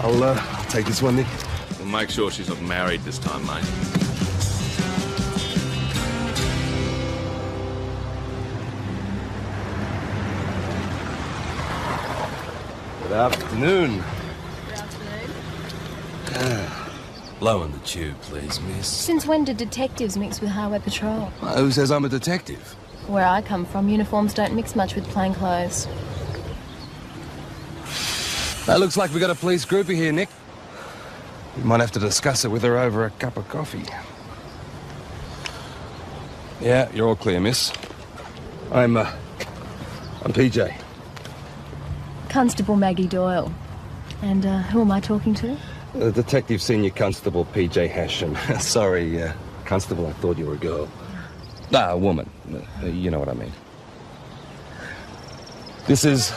I'll take this one, Nick. We'll make sure she's not married this time, mate. Good afternoon. Good afternoon. Low on the tube, please, miss. Since when did detectives mix with highway patrol? Who says I'm a detective? Where I come from, uniforms don't mix much with plain clothes. Looks like we got a police groupie here, Nick. We might have to discuss it with her over a cup of coffee. Yeah, you're all clear, miss. I'm PJ. Constable Maggie Doyle. And who am I talking to? Detective Senior Constable PJ Hashem. Sorry, Constable, I thought you were a girl. Nah, a woman. You know what I mean. This is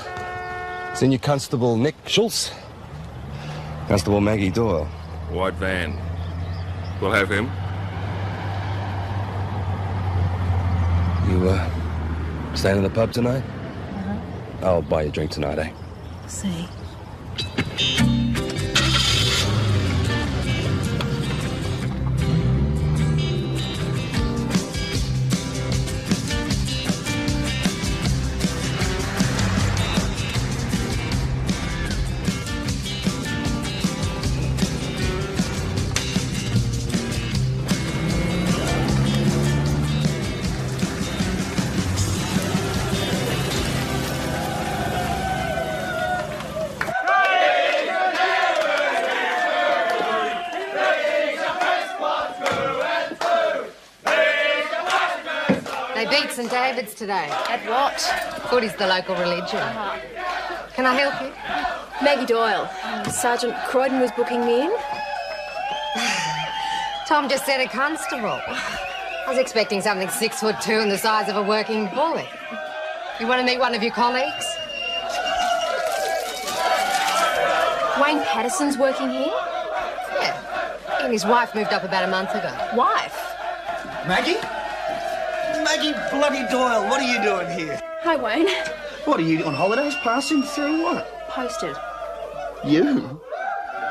Senior Constable Nick Schultz. Constable Maggie Doyle. White van. We'll have him. You, staying in the pub tonight? Uh-huh. I'll buy you a drink tonight, eh? See. St David's today. At what? Footy's the local religion. Can I help you? Maggie Doyle. Sergeant Croydon was booking me in. Tom just said a constable. I was expecting something 6'2" and the size of a working boy. You want to meet one of your colleagues? Wayne Patterson's working here? Yeah. He and his wife moved up about a month ago. Wife? Maggie? Maggie bloody Doyle, what are you doing here? Hi, Wayne. What, are you on holidays? Passing through what? Posted. You?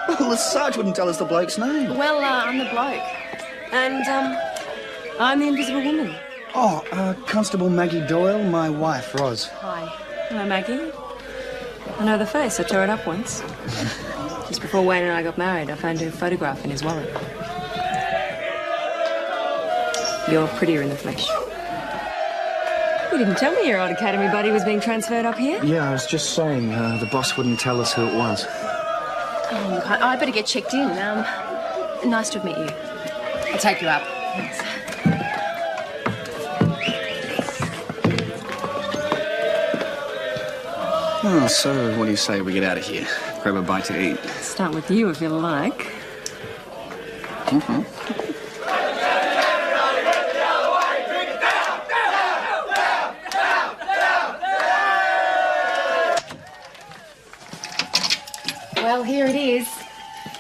Well, the Sarge wouldn't tell us the bloke's name. Well, I'm the bloke. And, I'm the invisible woman. Oh, Constable Maggie Doyle, my wife, Roz. Hi. Hello, Maggie. I know the face. I tore it up once. Just before Wayne and I got married, I found her photograph in his wallet. You're prettier in the flesh. You didn't tell me your old academy buddy was being transferred up here. Yeah, I was just saying, the boss wouldn't tell us who it was. Oh, look, I better get checked in. Nice to meet you. I'll take you up. Thanks. Oh, so what do you say we get out of here? Grab a bite to eat. Start with you if you like. Mm-hmm. Well, here it is.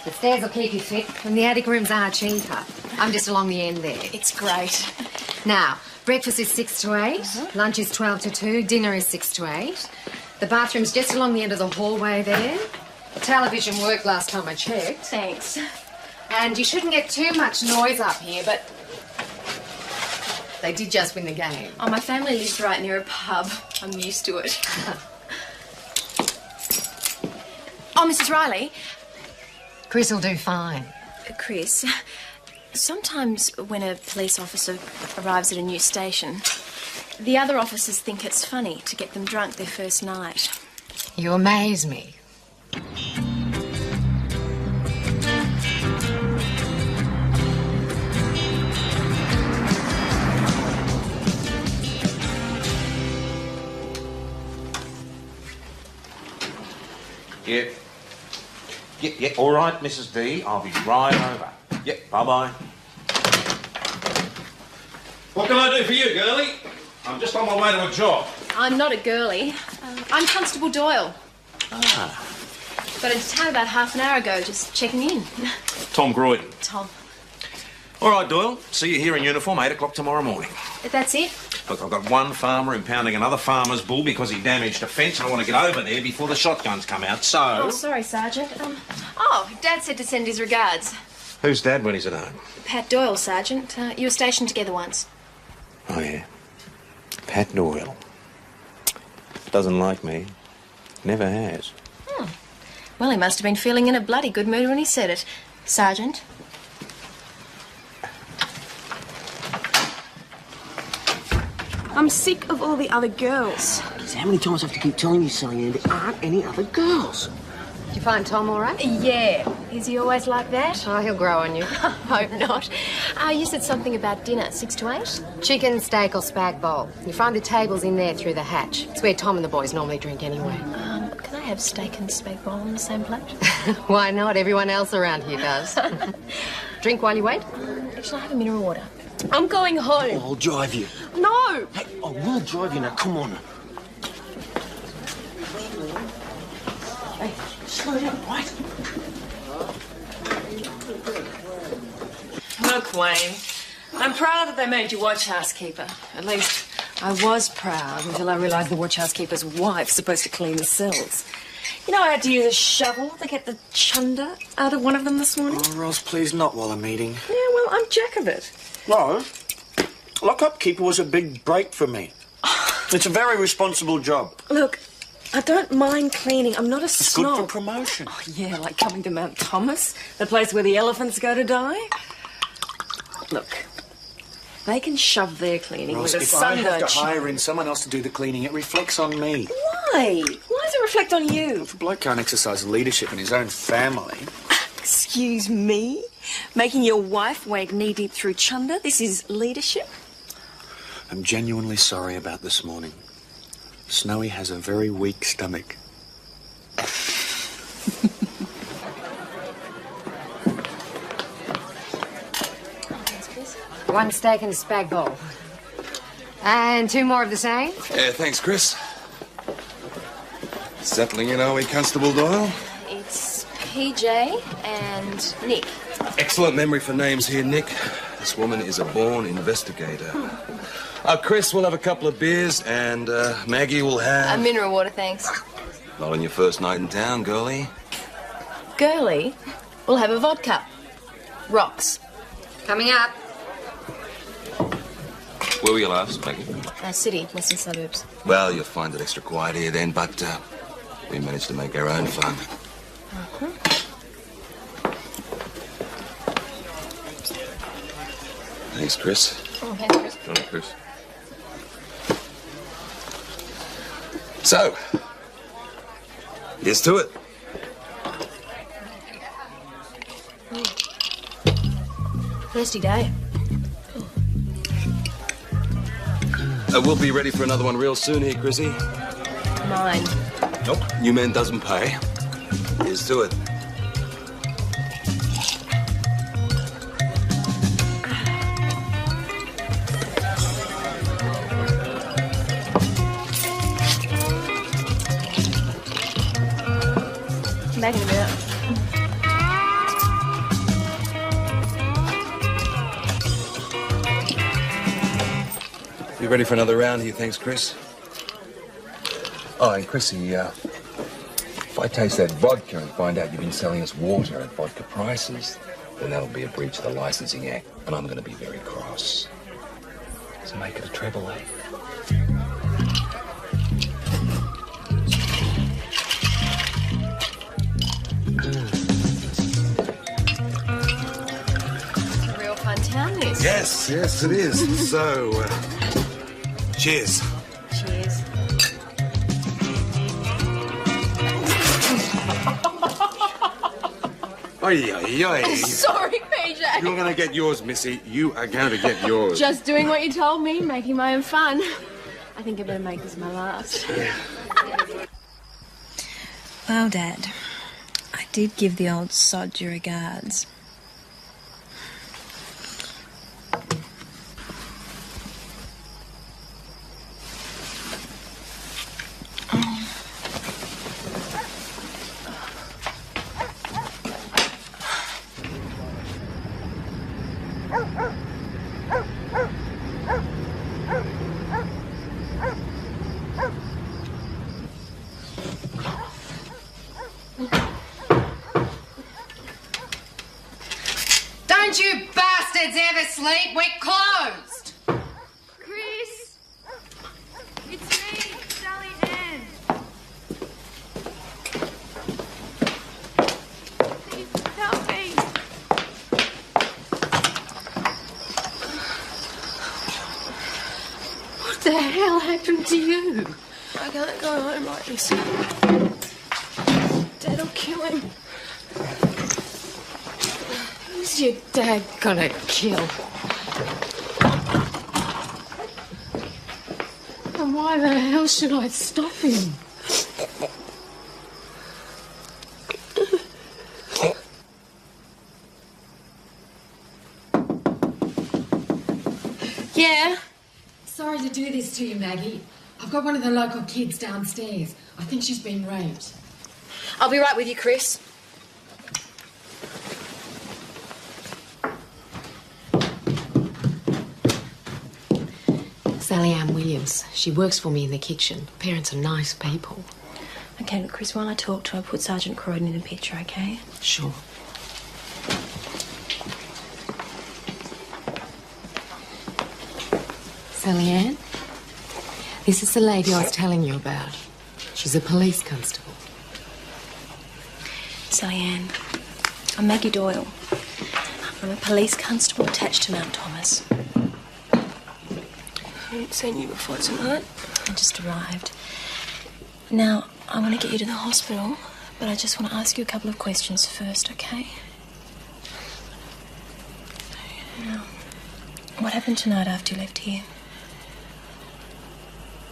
The stairs will keep you fit, and the attic rooms are cheaper. I'm just along the end there. It's great. Now, breakfast is 6 to 8, lunch is 12 to 2, dinner is 6 to 8. The bathroom's just along the end of the hallway there. The television worked last time I checked. Thanks. And you shouldn't get too much noise up here, but they did just win the game. Oh, my family lives right near a pub. I'm used to it. Oh, Mrs. Riley. Chris will do fine. Chris, sometimes when a police officer arrives at a new station, the other officers think it's funny to get them drunk their first night. You amaze me. Yep. Yep, all right, Mrs. D. I'll be right over. Yep, bye-bye. What can I do for you, girlie? I'm just on my way to a job. I'm not a girlie. I'm Constable Doyle. Ah. Got into town about half an hour ago, just checking in. Tom Croydon. Tom. All right, Doyle. See you here in uniform, 8 o'clock tomorrow morning. That's it? Look, I've got one farmer impounding another farmer's bull because he damaged a fence, and I want to get over there before the shotguns come out, so... Oh, sorry, Sergeant. Dad said to send his regards. Who's Dad when he's at home? Pat Doyle, Sergeant. You were stationed together once. Oh, yeah. Pat Doyle. Doesn't like me. Never has. Well, he must have been feeling in a bloody good mood when he said it. Sergeant. I'm sick of all the other girls. How many times do I have to keep telling you, Sally Ann, there aren't any other girls? Did you find Tom all right? Yeah. Is he always like that? Oh, he'll grow on you. Hope not. You said something about dinner, 6 to 8? Chicken, steak or spag bowl. You find the tables in there through the hatch. It's where Tom and the boys normally drink anyway. Can I have steak and spag bowl on the same plate? Why not? Everyone else around here does. Drink while you wait? Shall I have a mineral water? I'm going home. I'll drive you. No! Hey, I will drive you now. Come on. Hey, slow down, right? Look, Wayne, I'm proud that they made you watch housekeeper. At least I was proud until I realised the watch housekeeper's wife's supposed to clean the cells. You know, I had to use a shovel to get the chunder out of one of them this morning. Oh, Ros, please not while I'm eating. Yeah, well, I'm jack of it. Ros, lock-up keeper was a big break for me. It's a very responsible job. Look, I don't mind cleaning. I'm not a It's snob. good for promotion. Oh, yeah, like coming to Mount Thomas, the place where the elephants go to die. Look, they can shove their cleaning Ros, with a if I sun have to don't hire in someone else to do the cleaning, it reflects on me. Why? Why does it reflect on you? If a bloke can't exercise leadership in his own family... Excuse me? Making your wife wade knee-deep through chunder? This is leadership? I'm genuinely sorry about this morning. Snowy has a very weak stomach. One steak and a spag bowl. And 2 more of the same. Yeah, thanks, Chris. Settling in, are we, Constable Doyle? It's PJ and Nick. Excellent memory for names here, Nick. This woman is a born investigator. Chris will have a couple of beers, and Maggie will have... A mineral water, thanks. Not on your first night in town, girlie. Girlie will have a vodka. Rocks. Coming up. Where were you last, Maggie? City, western suburbs. Well, you'll find it extra quiet here then, but we managed to make our own fun. Thanks, Chris. Oh, thanks, Chris. All right, Chris. So, here's to it. Thirsty day. We'll be ready for another one real soon here, Chrissy. Mine. Nope. New man doesn't pay. Here's to it. Back in a minute. You ready for another round here? Thanks, Chris. Oh, and Chrissy, if I taste that vodka and find out you've been selling us water at vodka prices, then that'll be a breach of the Licensing Act, and I'm going to be very cross. So make it a treble, eh? Real fun town, this. Yes, yes, it is. So, cheers. Cheers. Oi, oi, oi. Sorry, PJ. You're going to get yours, Missy. You are going to get yours. Just doing what you told me, making my own fun. I think I better make this my last. Well, Dad, I did give the old sod your regards. Don't you bastards ever sleep? We're closed. Chris! It's me, Sally Ann. Please help me. What the hell happened to you? I can't go home like this. Dad'll kill him. Who's your dad gonna kill? And why the hell should I stop him? Yeah? Sorry to do this to you, Maggie. I've got one of the local kids downstairs. I think she's been raped. I'll be right with you, Chris. Sally Ann Williams. She works for me in the kitchen. Parents are nice people. Okay, look, Chris, while I talk to her, put Sergeant Croydon in the picture, okay? Sure. Sally Ann, this is the lady I was telling you about. She's a police constable. Sally Ann, I'm Maggie Doyle. I'm a police constable attached to Mount Thomas. I haven't seen you before tonight. I just arrived. Now, I want to get you to the hospital, but I just want to ask you a couple of questions first, okay? Now, what happened tonight after you left here?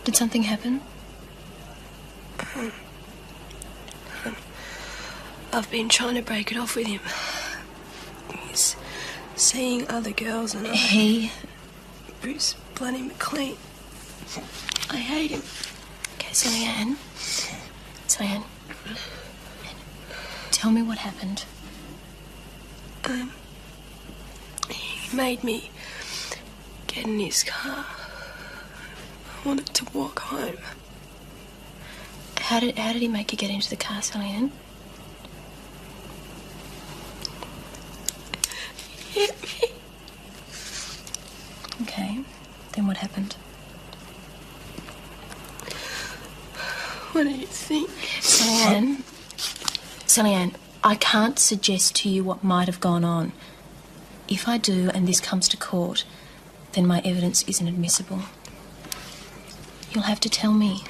Did something happen? I've been trying to break it off with him. He's seeing other girls and He? Bruce Bloody McLean. I hate him. Okay, Sally Ann. Sally Ann. Tell me what happened. He made me get in his car. I wanted to walk home. How did he make you get into the car, Sally Ann? He hit me. Okay. Then what happened? What do you think? Sally Ann, I can't suggest to you what might have gone on. If I do and this comes to court, then my evidence isn't admissible. You'll have to tell me.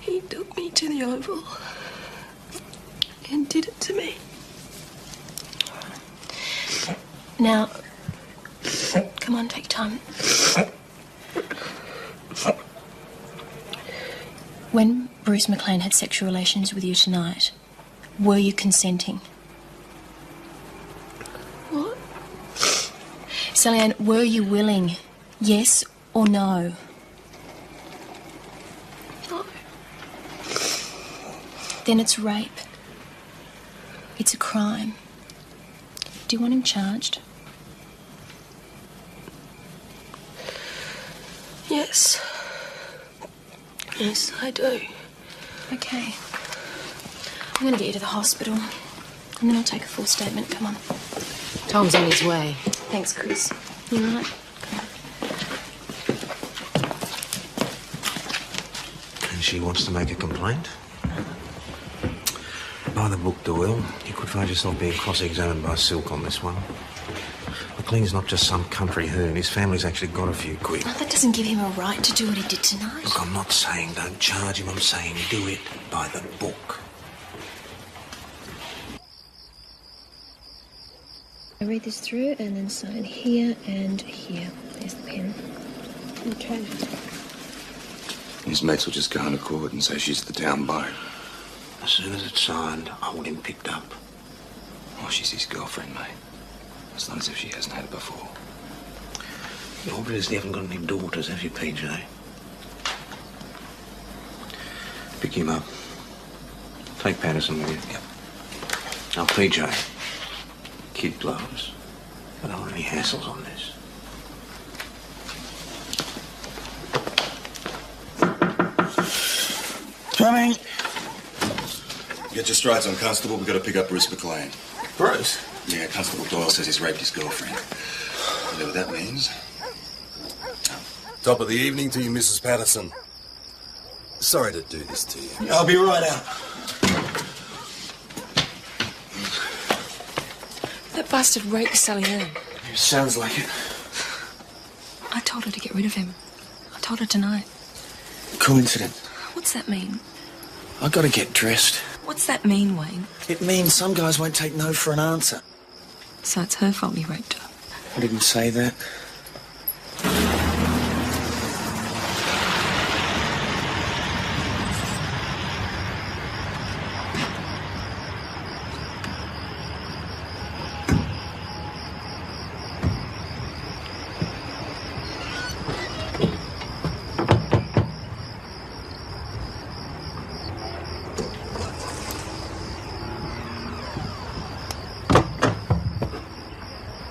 He took me to the Oval and did it to me. Now, come on, take time. When Bruce McLean had sexual relations with you tonight, were you consenting? What? Sally Ann, were you willing? Yes or no? No. Then it's rape. It's a crime. Do you want him charged? Yes. Yes, I do. Okay. I'm going to get you to the hospital. And then I'll take a full statement. Come on. Tom's on his way. Thanks, Chris. You all right? And she wants to make a complaint? By the book, Doyle, you could find yourself being cross-examined by Silk on this one. McLean's not just some country hoon. His family's actually got a few quid. Oh, that doesn't give him a right to do what he did tonight. Look, I'm not saying don't charge him. I'm saying do it by the book. I read this through and then sign here and here. There's the pen. Okay. His mates will just go into court and say she's the town beau. As soon as it's signed, I want him picked up. Oh, she's his girlfriend, mate. It's not as if she hasn't had it before. You obviously haven't got any daughters, have you, PJ? Pick him up. Take Patterson with you. Yep. Now, PJ, kid gloves. I don't want any hassles on this. Coming. Get your strides on, Constable. We've got to pick up Bruce McLean. Bruce? Yeah, Constable Doyle says he's raped his girlfriend. Whatever that means. Top of the evening to you, Mrs. Patterson. Sorry to do this to you. I'll be right out. That bastard raped Sally Ann. Sounds like it. I told her to get rid of him. I told her tonight. Coincidence. What's that mean? I gotta get dressed. What's that mean, Wayne? It means some guys won't take no for an answer. So it's her fault he raped her. I didn't say that.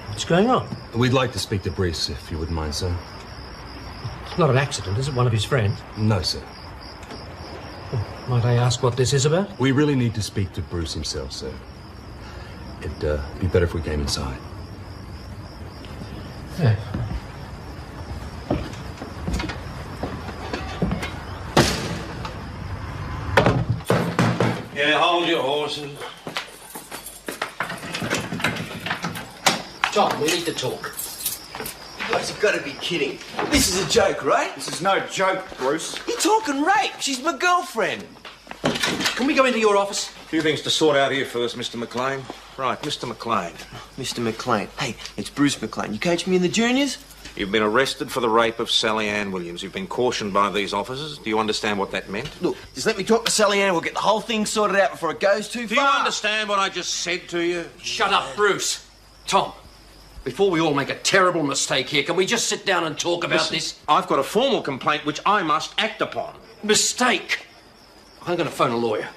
What's going on? We'd like to speak to Bruce, if you wouldn't mind, sir. It's not an accident, is it? One of his friends? No, sir. Might I ask what this is about? We really need to speak to Bruce himself, sir. It'd be better if we came inside. Yeah. Yeah, hold your horses. Tom, we need to talk. You guys have got to be kidding. This is a joke, right? This is no joke, Bruce. You're talking rape. She's my girlfriend. Can we go into your office? A few things to sort out here first, Mr. McLean. Right, Mr. McLean. Mr. McLean. Hey, it's Bruce McLean. You coach me in the juniors? You've been arrested for the rape of Sally Ann Williams. You've been cautioned by these officers. Do you understand what that meant? Look, just let me talk to Sally Ann. We'll get the whole thing sorted out before it goes too Do far. you understand what I just said to you? Shut up, Bruce. Tom, before we all make a terrible mistake here, can we just sit down and talk about this? I've got a formal complaint which I must act upon. Mistake? I'm going to phone a lawyer.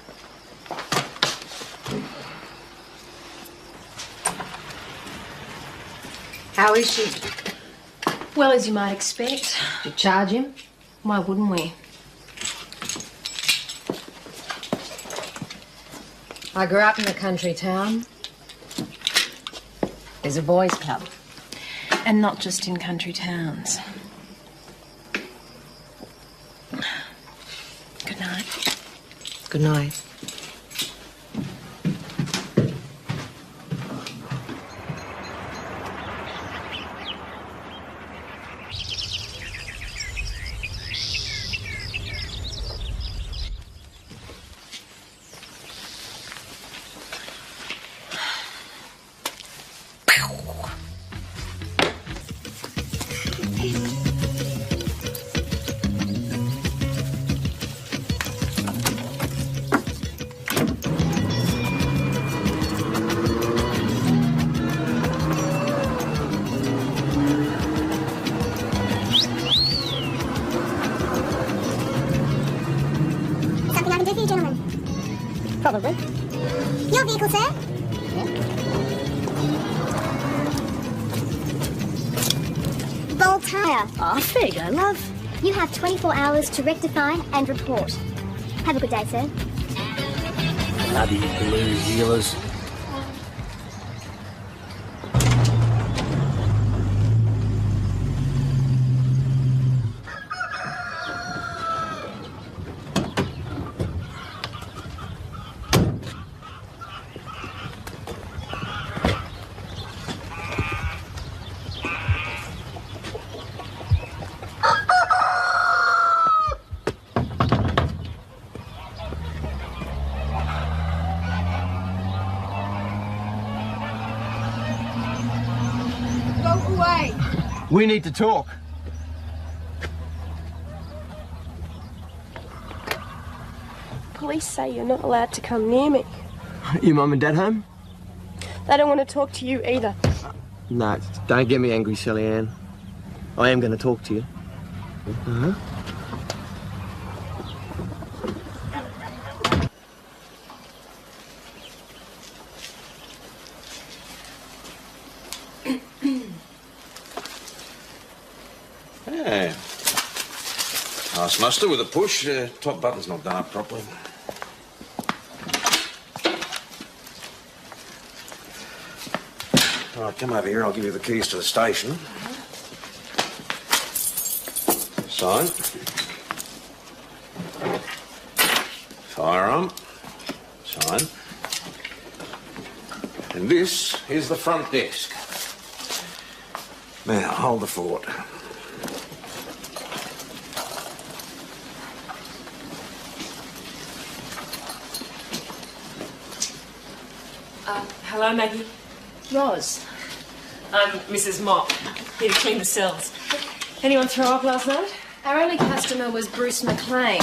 How is she? Well, as you might expect. Did you charge him? Why wouldn't we? I grew up in a country town. There's a boys' club. And not just in country towns. Good night. Good night. Something I can do for you, gentlemen? Probably. Your vehicle, sir? Bolt tyre. Oh, there you go, love. You have 24 hours to rectify and report. Have a good day, sir. Bloody blue healers. Go away. We need to talk. Police say you're not allowed to come near me. Your mum and dad home? They don't want to talk to you either. No, don't get me angry, Sally Ann. I am going to talk to you. Uh-huh. Yeah. Nice muster with a push. Top button's not done up properly. Right, come over here. I'll give you the keys to the station. Sign. Firearm. Sign. And this is the front desk. Now, hold the fort. Hello, Maggie. Ros. I'm Mrs. Mott, here to clean the cells. Anyone throw up last night? Our only customer was Bruce McLean.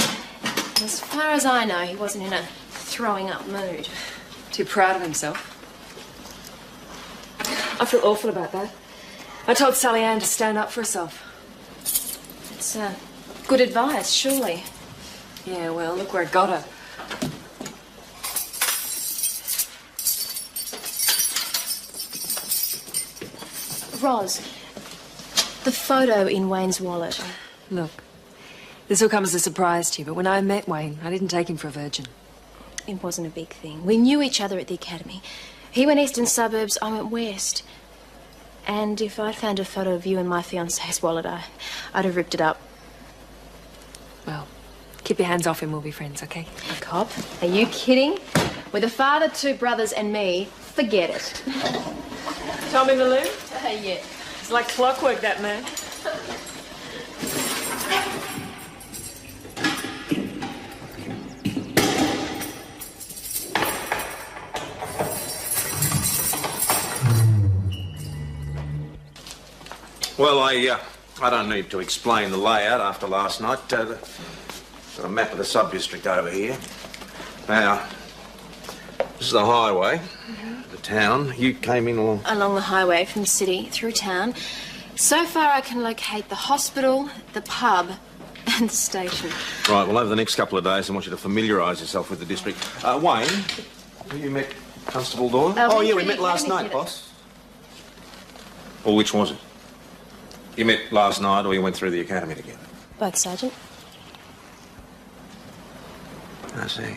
As far as I know, he wasn't in a throwing up mood. Too proud of himself. I feel awful about that. I told Sally Ann to stand up for herself. It's good advice, surely. Yeah, well, look where it got her. Ros, the photo in Wayne's wallet. Look, this will come as a surprise to you, but when I met Wayne, I didn't take him for a virgin. It wasn't a big thing. We knew each other at the academy. He went eastern suburbs, I went west. And if I'd found a photo of you in my fiancé's wallet, I'd have ripped it up. Well, keep your hands off him, we'll be friends, okay? A cop? Are you kidding? With a father, 2 brothers and me, forget it. Tommy Malone? Yeah. It's like clockwork, that man. Well, I don't need to explain the layout after last night. Got a map of the sub-district over here. Now, this is the highway, the town. You came in along... Along the highway from the city through town. So far I can locate the hospital, the pub and the station. Right, well, over the next couple of days, I want you to familiarise yourself with the district. Wayne, have you met Constable Doyle? Oh, yeah, we met last night, boss. Or which was it? You met last night or you went through the academy together? Both, Sergeant. I see.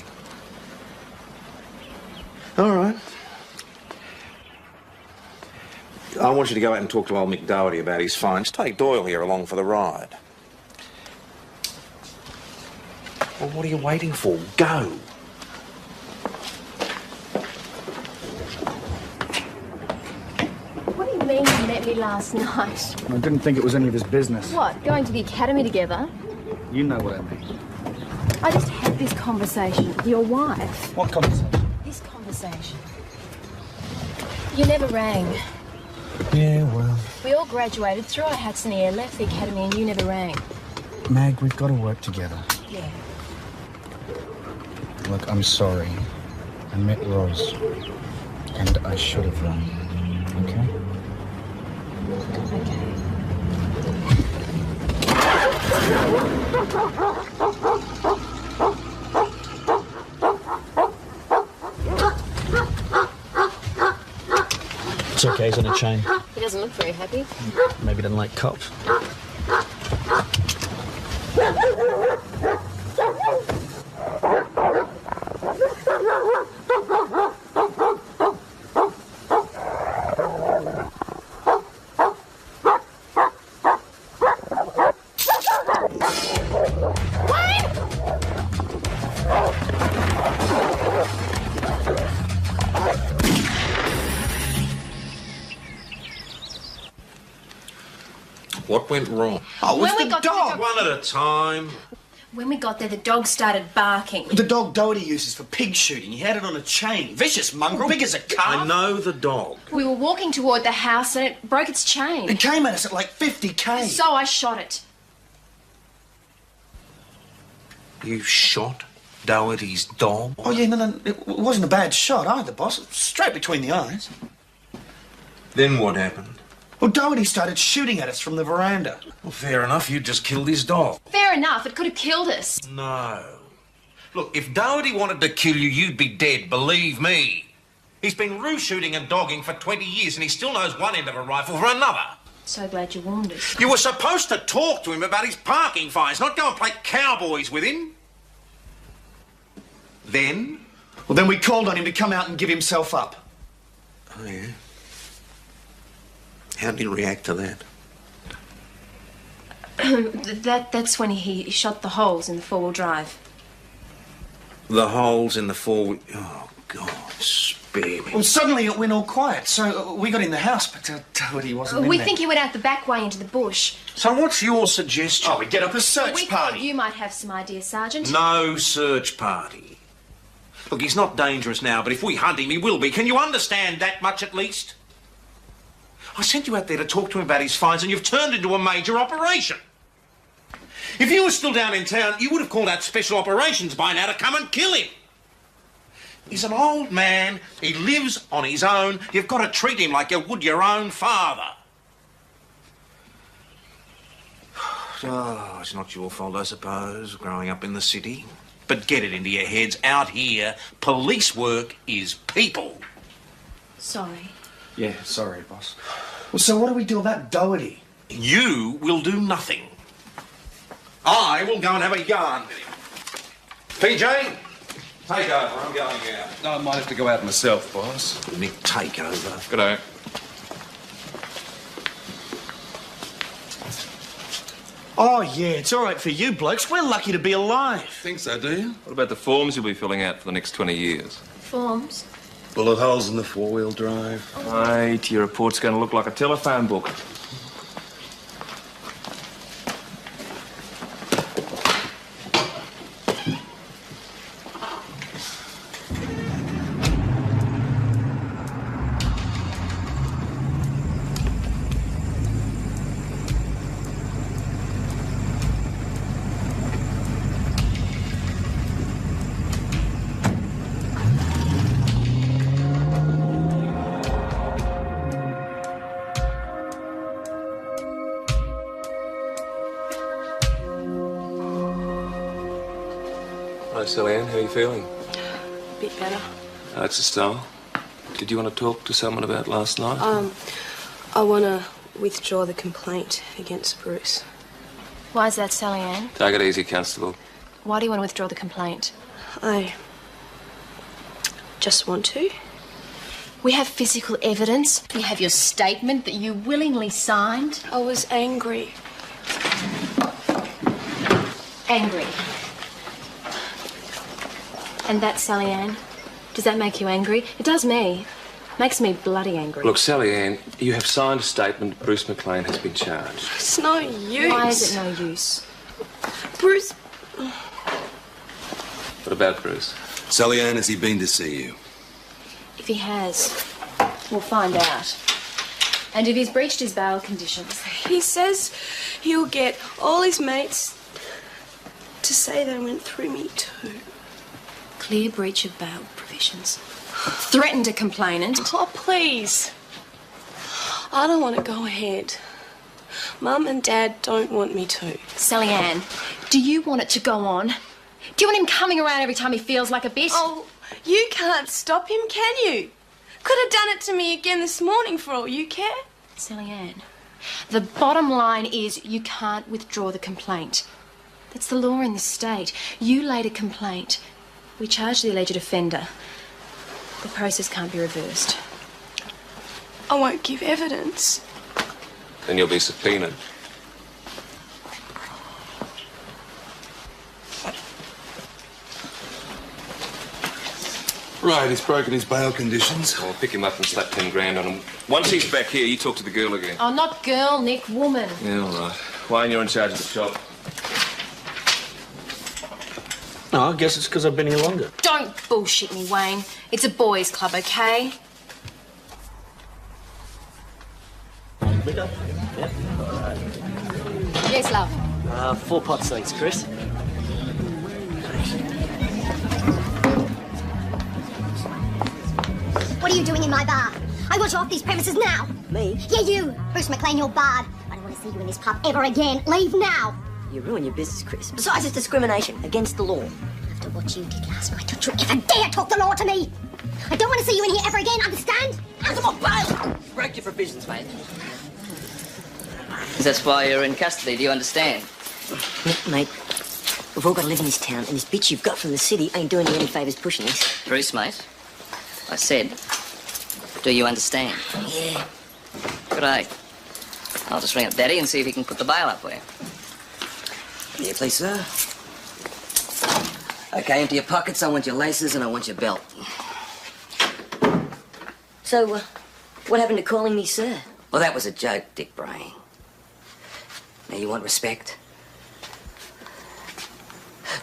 All right. I want you to go out and talk to old Mick Doherty about his fine. Just take Doyle here along for the ride. Well, what are you waiting for? Go. What do you mean you met me last night? I didn't think it was any of his business. What, going to the academy together? You know what I mean. I just had this conversation with your wife. What conversation? This conversation. You never rang. Yeah, well... We all graduated, threw our hats in the air, left the academy, and you never rang. Mag, we've got to work together. Yeah. Look, I'm sorry. I met Ros. And I should have run. Okay? It's okay, he's on a chain. He doesn't look very happy. Maybe doesn't like cops. What went wrong? Oh, When it's we the got to the dog! dog- One at a time. When we got there, the dog started barking. The dog Doherty uses for pig shooting. He had it on a chain. Vicious mongrel, big as a calf. I know the dog. We were walking toward the house and it broke its chain. It came at us at like 50k. So I shot it. You shot Doherty's dog? Oh, yeah, no, it wasn't a bad shot either, boss. Straight between the eyes. Then what happened? Well, Doherty started shooting at us from the veranda. Well, fair enough. You just killed his dog. Fair enough, it could have killed us. No. Look, if Doherty wanted to kill you, you'd be dead, believe me. He's been roo shooting and dogging for 20 years and he still knows one end of a rifle from another. So glad you warned us. You were supposed to talk to him about his parking fines, not go and play cowboys with him. Then? Well, then we called on him to come out and give himself up. Oh, yeah? How did he react to that? That's when he shot the holes in the four-wheel drive. The holes in the four... Oh, God, spare me. Well, suddenly it went all quiet, so we got in the house, but he wasn't in We there. think he went out the back way into the bush. So what's your suggestion? Oh, we get up a search We party. thought you might have some ideas, Sergeant. No search party. Look, he's not dangerous now, but if we hunt him, he will be. Can you understand that much at least? I sent you out there to talk to him about his fines, and you've turned into a major operation. If you were still down in town, you would have called out special operations by now to come and kill him. He's an old man. He lives on his own. You've got to treat him like you would your own father. Oh, it's not your fault, I suppose, growing up in the city. But get it into your heads, out here, police work is people. Sorry. Yeah, sorry, boss. Well, so what do we do about Doherty? You will do nothing. I will go and have a yarn with him. PJ, take over. I'm going out. I might have to go out myself, boss. Nick, take over. G'day. Oh, yeah, it's all right for you blokes. We're lucky to be alive. Think so, do you? What about the forms you'll be filling out for the next 20 years? Forms? Bullet holes in the four-wheel drive. Mate, your report's going to look like a telephone book. Hi, Sally Ann, how are you feeling? A bit better. That's the style. Did you want to talk to someone about last night? I want to withdraw the complaint against Bruce. Why is that, Sally Ann? Take it easy, Constable. Why do you want to withdraw the complaint? I just want to. We have physical evidence. We have your statement that you willingly signed. I was angry. Angry. And that, Sally Ann, does that make you angry? It does me. Makes me bloody angry. Look, Sally Ann, you have signed a statement Bruce McLean has been charged. It's no use. Why is it no use? Bruce... What about Bruce? Sally Ann, has he been to see you? If he has, we'll find out. And if he's breached his bail conditions. He says he'll get all his mates to say they went through me too. Clear breach of bail provisions. Threatened a complainant. Oh, please. I don't want to go ahead. Mum and Dad don't want me to. Sally Ann, do you want it to go on? Do you want him coming around every time he feels like a bit? Oh, you can't stop him, can you? Could have done it to me again this morning for all you care. Sally Ann, the bottom line is you can't withdraw the complaint. That's the law in this state. You laid a complaint. We charged the alleged offender. The process can't be reversed. I won't give evidence. Then you'll be subpoenaed. Right, he's broken his bail conditions. I'll pick him up and slap 10 grand on him. Once he's back here, you talk to the girl again. Oh, not girl, Nick, woman. Yeah, all right. Wayne, you're in charge of the shop. No, I guess it's because I've been here longer. Don't bullshit me, Wayne. It's a boys' club, okay? Window? Yep. Yes, love. 4 pot seats, Chris. What are you doing in my bar? I want you off these premises now. Me? Yeah, you. Bruce McLean, you're barred. I don't want to see you in this pub ever again. Leave now. You ruin your business, Chris. Besides, it's discrimination against the law. After what you did last night, don't you ever dare talk the law to me. I don't want to see you in here ever again, understand? Out of my bail! Break your provisions, mate. That's why you're in custody, do you understand? Look, mate, we've all got to live in this town, and this bitch you've got from the city ain't doing you any favours pushing this. Bruce, mate, I said, do you understand? Yeah. Good day. I'll just ring up Daddy and see if he can put the bail up for you. Here, please, sir. Okay, empty your pockets. I want your laces and I want your belt. So, what happened to calling me sir? Well, that was a joke, Dick Brain. Now, you want respect?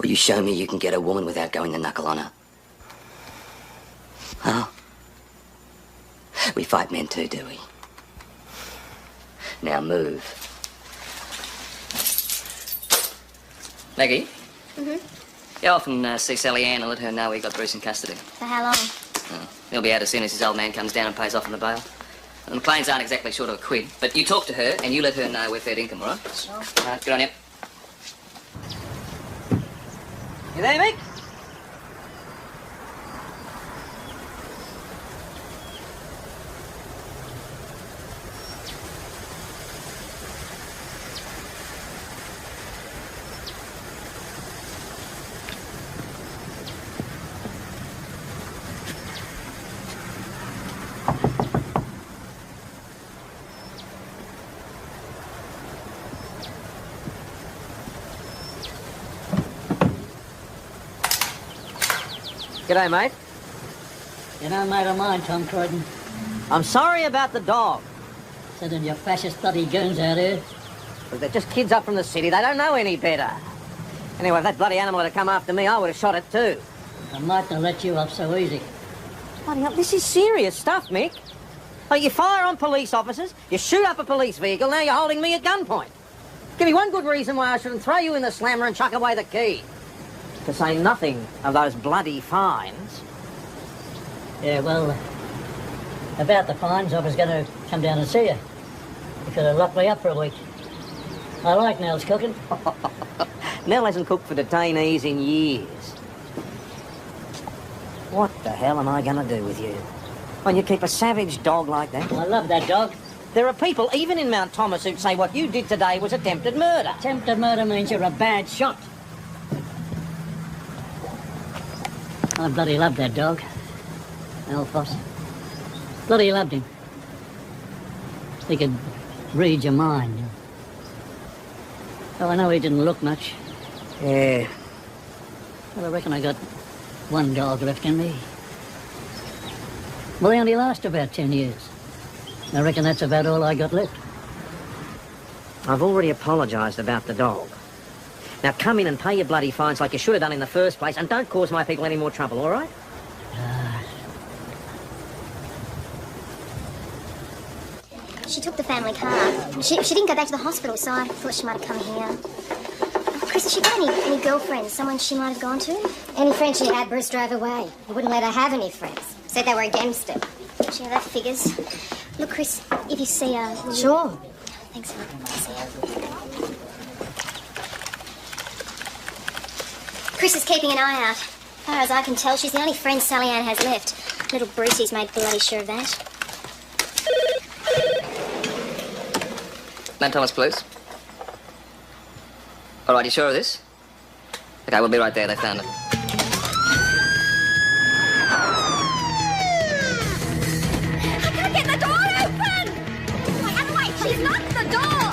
Will you show me you can get a woman without going the knuckle on her? Huh? We fight men too, do we? Now move. Maggie? Mm-hmm. You often see Sally Ann and let her know we got Bruce in custody. For how long? Oh, he'll be out as soon as his old man comes down and pays off on the bail. And the McLeans aren't exactly short of a quid, but you talk to her and you let her know we're fair income, all right? Sure. All right, good on you. You there, Mick? G'day, mate. You know, mate of mine, Tom Croydon. I'm sorry about the dog. Sending your fascist bloody goons out here. Look, they're just kids up from the city. They don't know any better. Anyway, if that bloody animal had come after me, I would have shot it too. I mightn't have let you off so easy. Bloody hell, this is serious stuff, Mick. Like, you fire on police officers, you shoot up a police vehicle, now you're holding me at gunpoint. Give me one good reason why I shouldn't throw you in the slammer and chuck away the key. To say nothing of those bloody fines. Yeah, well, about the fines, I was going to come down and see you. You could have locked me up for a week. I like Nell's cooking. Nell hasn't cooked for detainees in years. What the hell am I going to do with you? When you keep a savage dog like that? I love that dog. There are people, even in Mount Thomas, who'd say what you did today was attempted murder. Attempted murder means you're a bad shot. I bloody loved that dog. Alphonse. Bloody loved him. He could read your mind. Oh, I know he didn't look much. Yeah. Well, I reckon I got one dog left in me. Well, they only last about 10 years. I reckon that's about all I got left. I've already apologised about the dog. Now come in and pay your bloody fines like you should have done in the first place, and don't cause my people any more trouble, all right? She took the family car. She didn't go back to the hospital, so I thought she might have come here. Chris, has she got any girlfriends? Someone she might have gone to? Any friends she had, Bruce drove away. He wouldn't let her have any friends. Said they were against it. Yeah, that figures. Look, Chris, if you see her... will you- Sure. Thanks, hon. Chris is keeping an eye out. As far as I can tell, she's the only friend Sally Ann has left. Little Brucey's made bloody sure of that. Mount Thomas Police. All right, you sure of this? Okay, we'll be right there. They found it. I can't get the door open! Wait, Adelaide, she's locked the door!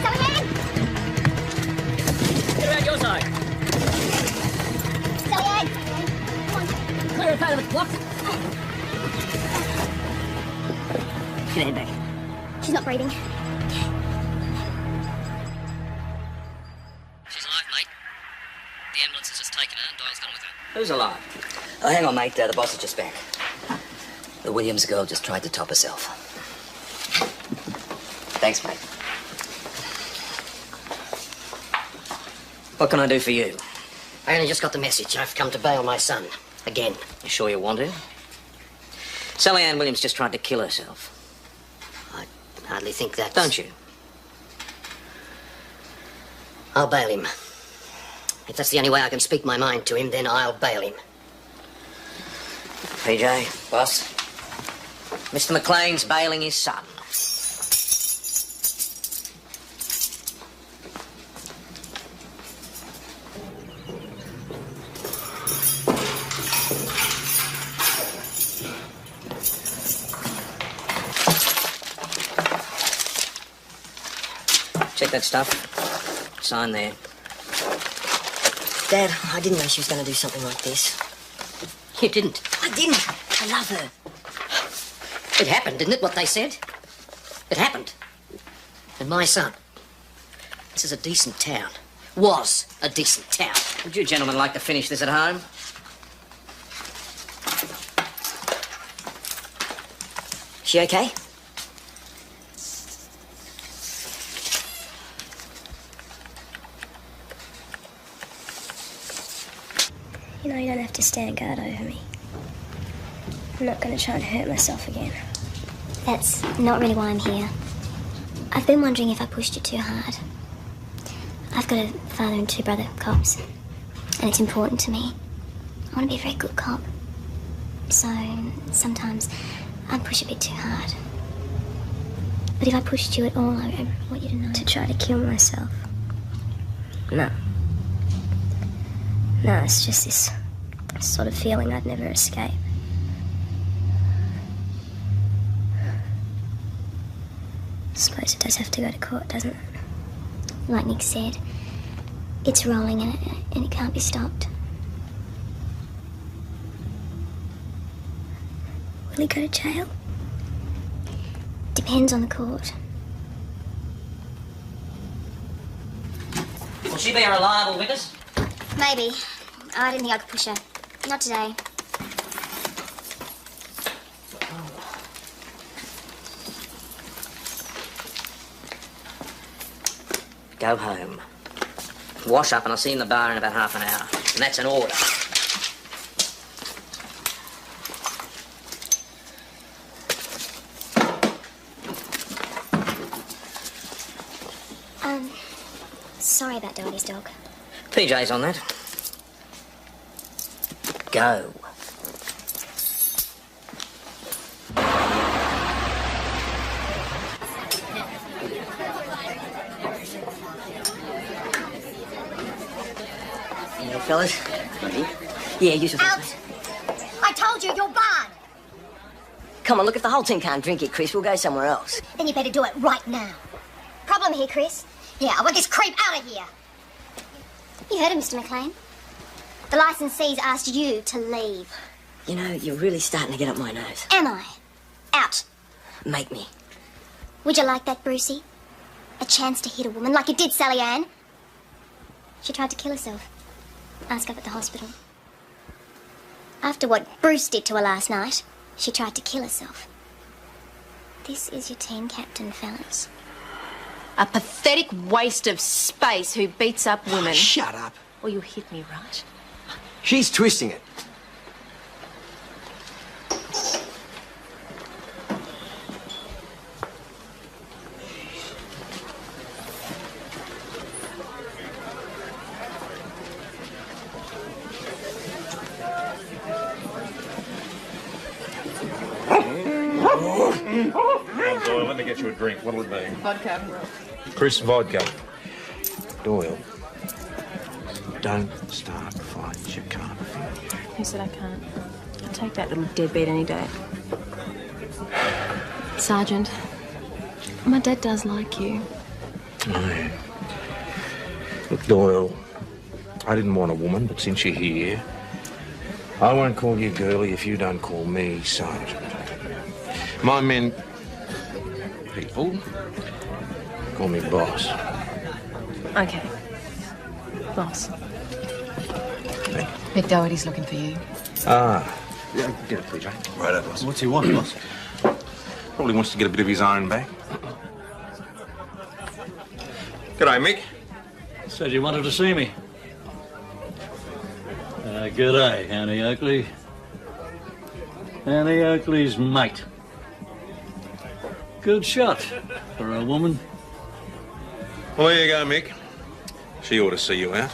Sally Ann! Get around your side. Sally Ann! Clear it out of the block. Get her back. She's not breathing. She's alive, mate. The ambulance has just taken her and Doyle's gone with her. Who's alive? Oh, hang on, mate. The boss is just back. The Williams girl just tried to top herself. Thanks, mate. What can I do for you? I only just got the message. I've come to bail my son. Again. You sure you want to? Sally Ann Williams just tried to kill herself. Hardly think that. Don't you? I'll bail him. If that's the only way I can speak my mind to him, then I'll bail him. PJ, boss. Mr. McLean's bailing his son. Check that stuff. Sign there. Dad, I didn't know she was going to do something like this. You didn't? I didn't. I love her. It happened, didn't it, what they said? It happened. And my son, this is a decent town. Was a decent town. Would you gentlemen like to finish this at home? She okay? You know, you don't have to stand guard over me. I'm not going to try and hurt myself again. That's not really why I'm here. I've been wondering if I pushed you too hard. I've got a father and 2 brother cops, and it's important to me. I want to be a very good cop. So, sometimes I push a bit too hard. But if I pushed you at all, I want you to know... To try to kill myself. No. No, it's just this sort of feeling I'd never escape. I suppose it does have to go to court, doesn't it? Like Nick said, it's rolling and it can't be stopped. Will he go to jail? Depends on the court. Will she be a reliable witness? Maybe. I didn't think I could push her. Not today. Go home. Wash up and I'll see you in the bar in about half an hour. And that's an order. Sorry about Doherty's dog. PJ's on that. Go. You fellas? Yeah, use your Out! I told you, you're barred! Come on, look, if the whole team can't drink it, Chris, we'll go somewhere else. Then you better do it right now. Problem here, Chris. Yeah, I want this creep out of here. You heard him, Mr. McLean. The licensee's asked you to leave. You know, you're really starting to get up my nose. Am I? Out. Make me. Would you like that, Brucey? A chance to hit a woman like you did Sally Ann? She tried to kill herself. Ask up at the hospital. After what Bruce did to her last night, she tried to kill herself. This is your team captain, fellas. A pathetic waste of space who beats up women. Shut up. Well, you hit me, right? She's twisting it. Doyle, let me get you a drink. What'll it be? Vodka. Chris, vodka. Doyle, don't start fights you can't finish. Who said I can't? I'll take that little deadbeat any day. Sergeant, my dad does like you. Oh, yeah. Look, Doyle, I didn't want a woman, but since you're here, I won't call you girlie if you don't call me Sergeant. My men, people, call me boss. Okay. Boss. Mick Doherty's looking for you. Ah. Yeah, get it, PJ. Right, boss. What's he want, boss? Probably wants to get a bit of his own back. G'day, Mick. Said you wanted to see me. G'day, Annie Oakley. Annie Oakley's mate. Good shot for a woman. Well, there you go, Mick. She ought to see you out.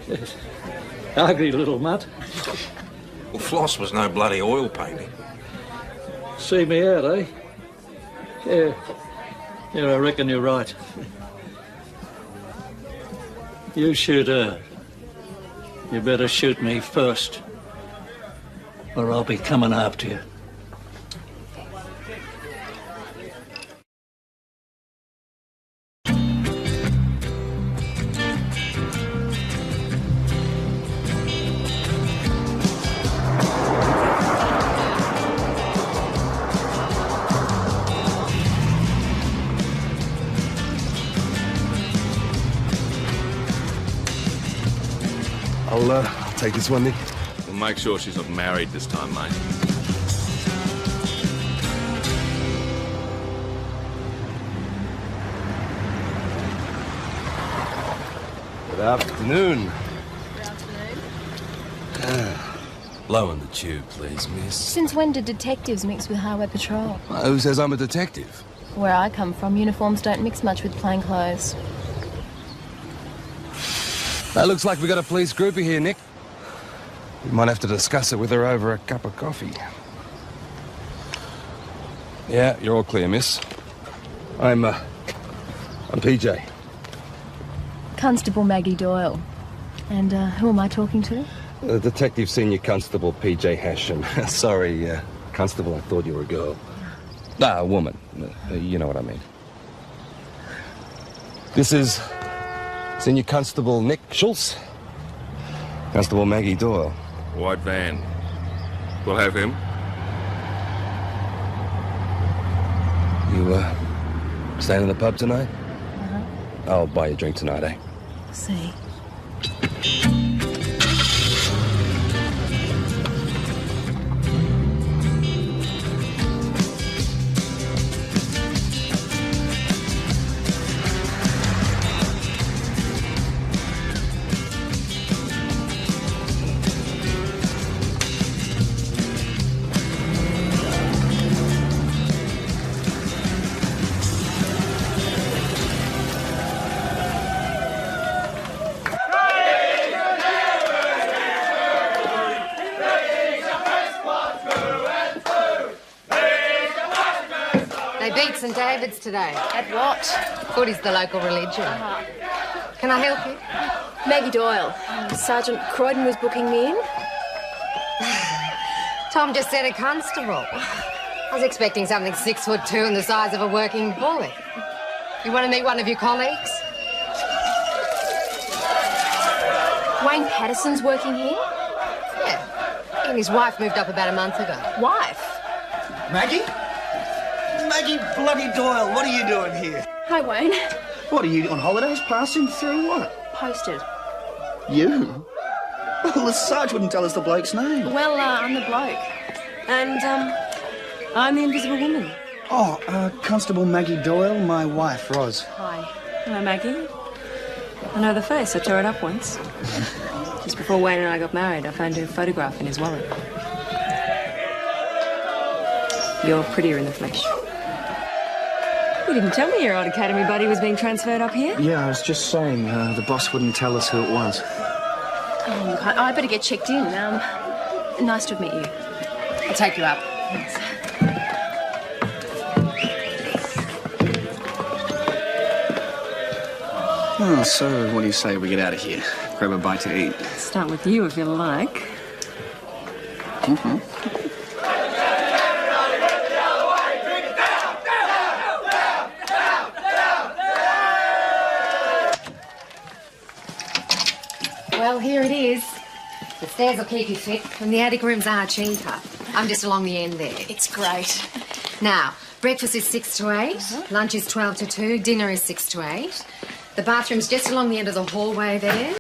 Yes. Ugly little mutt. Well, Floss was no bloody oil painting. See me out, eh? Yeah. Yeah, I reckon you're right. You shoot her. You better shoot me first, or I'll be coming after you. I'll take this one, Nick. We'll make sure she's not married this time, mate. Good afternoon. Blow in the tube, please, miss. Since when did detectives mix with highway patrol? Who says I'm a detective? Where I come from, uniforms don't mix much with plain clothes. That looks like we got a police groupie here, Nick. We might have to discuss it with her over a cup of coffee. Yeah, you're all clear, miss. I'm PJ. Constable Maggie Doyle. And who am I talking to? Detective Senior Constable PJ Hashem. Sorry, Constable, I thought you were a girl. Nah, a woman. You know what I mean. This is Senior Constable Nick Schultz. Constable Maggie Doyle. White van. We'll have him. You, staying in the pub tonight? I'll buy you a drink tonight, eh? See. They beat St David's today. At what? Footy's the local religion. Can I help you? Maggie Doyle. Sergeant Croydon was booking me in. Tom just said a constable. I was expecting something 6'2" and the size of a working bully. You want to meet one of your colleagues? Wayne Patterson's working here? Yeah. He and his wife moved up about a month ago. Wife? Maggie? Maggie bloody Doyle, what are you doing here? Hi, Wayne. What, are you on holidays passing through what? Posted. You? Well, the Sarge wouldn't tell us the bloke's name. Well, I'm the bloke. And, I'm the Invisible Woman. Oh, Constable Maggie Doyle, my wife, Roz. Hi. Hello, Maggie. I know the face. I tore it up once. Just before Wayne and I got married, I found a photograph in his wallet. You're prettier in the flesh. You didn't tell me your old academy buddy was being transferred up here. Yeah, I was just saying, the boss wouldn't tell us who it was. Oh, look, I better get checked in. Nice to have met you. I'll take you up. Thanks. Oh, so what do you say we get out of here? Grab a bite to eat. Start with you if you like. Mm-hmm. Well, here it is. The stairs will keep you fit, and the attic rooms are cheaper. I'm just along the end there. It's great. Now, breakfast is 6 to 8, lunch is 12 to 2, dinner is 6 to 8. The bathroom's just along the end of the hallway there.